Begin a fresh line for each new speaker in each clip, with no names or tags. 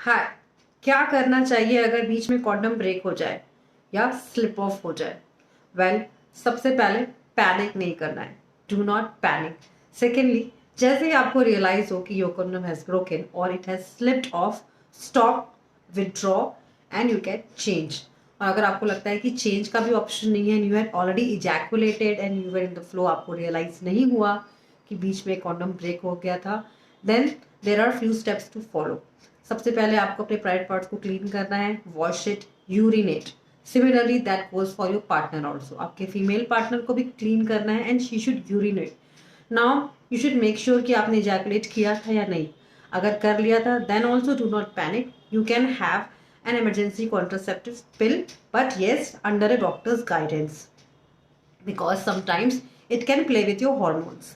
हाय, क्या करना चाहिए अगर बीच में कॉन्डम ब्रेक हो जाए या स्लिप ऑफ हो जाए? वेल, सबसे पहले पैनिक नहीं करना है। Do not panic. सेकेंडली, जैसे ही आपको रियलाइज हो कि योर कॉन्डम हैज ब्रोकन और it has slipped of, stop, withdraw and you can change. और अगर आपको लगता है कि चेंज का भी ऑप्शन नहीं है, you had already ejaculated and you were in the flow, आपको रियलाइज नहीं हुआ कि बीच में कॉन्डम ब्रेक हो गया था, then there are few steps to follow. सबसे पहले आपको अपने प्राइवेट पार्ट्स को क्लीन करना है, wash it, urinate. Similarly that goes for your partner also. आपके फीमेल पार्टनर को भी क्लीन करना है and she should urinate. Now you should make sure कि आपने इजैकुलेट किया था या नहीं। अगर कर लिया था, then also do not panic. You can have an emergency contraceptive pill, but yes, under a doctor's guidance, because sometimes it can play with your hormones.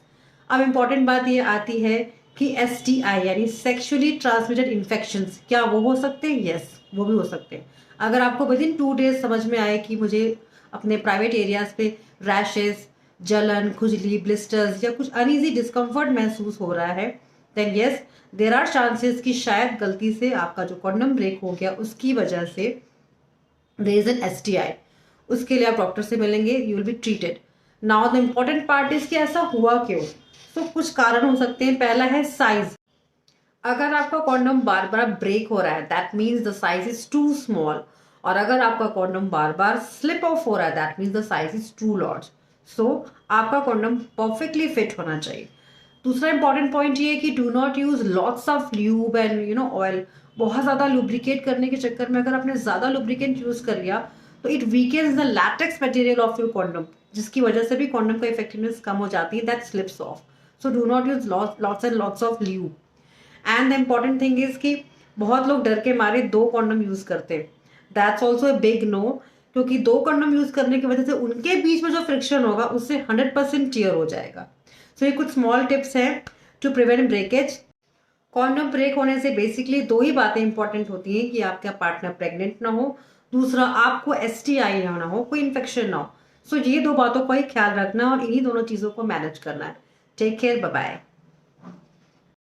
अब इम्पॉर्टेंट बात ये आती है कि STI यानी सेक्सुअली ट्रांसमिटेड इन्फेक्शंस, क्या वो हो सकते हैं? यस, वो भी हो सकते हैं। अगर आपको विद इन 2 days समझ में आए कि मुझे अपने प्राइवेट एरियाज पे रैशेस, जलन, खुजली, ब्लिस्टर्स या कुछ अनईजी डिस्कम्फर्ट महसूस हो रहा है, then yes, there are chances कि शायद गलती से आपका जो कॉन्डम ब्रेक हो गया उसकी वजह से देयर इज एन STI। उसके लिए आप डॉक्टर से मिलेंगे, you will be treated. Now the important part is कि ऐसा हुआ क्यों। तो कुछ कारण हो सकते हैं। पहला है साइज। अगर आपका कॉन्डम बार बार ब्रेक हो रहा है, that means the size is too small. और अगर आपका कॉन्डम बार बार स्लिप ऑफ हो रहा है, that means the size is too large. So आपका कॉन्डम परफेक्टली फिट होना चाहिए। दूसरा इंपॉर्टेंट पॉइंट ये है कि do not use lots of lube and oil. बहुत ज्यादा लुब्रिकेट करने के चक्कर में अगर आपने ज्यादा लुब्रिकेंट यूज कर लिया तो it weakens the latex material of your condom, जिसकी वजह से भी कॉन्डम का इफेक्टिवनेस कम हो जाती है, that slips of. So do not use lots and lots of lube. And the important thing is कि बहुत लोग डर के मारे 2 कॉन्डम यूज करते हैं। That's also a big no, क्योंकि 2 कॉन्डम यूज करने की वजह से उनके बीच में जो फ्रिक्शन होगा उससे 100% टीयर हो जाएगा। सो ये कुछ स्मॉल टिप्स हैं to prevent breakage. Condom break होने से बेसिकली 2 ही बातें इंपॉर्टेंट होती हैं कि आपका पार्टनर प्रेग्नेंट ना हो, दूसरा आपको STI ना हो, कोई इन्फेक्शन ना हो। सो ये 2 बातों का ही ख्याल रखना और इन्हीं दोनों चीजों को मैनेज करना है। Take care, bye bye.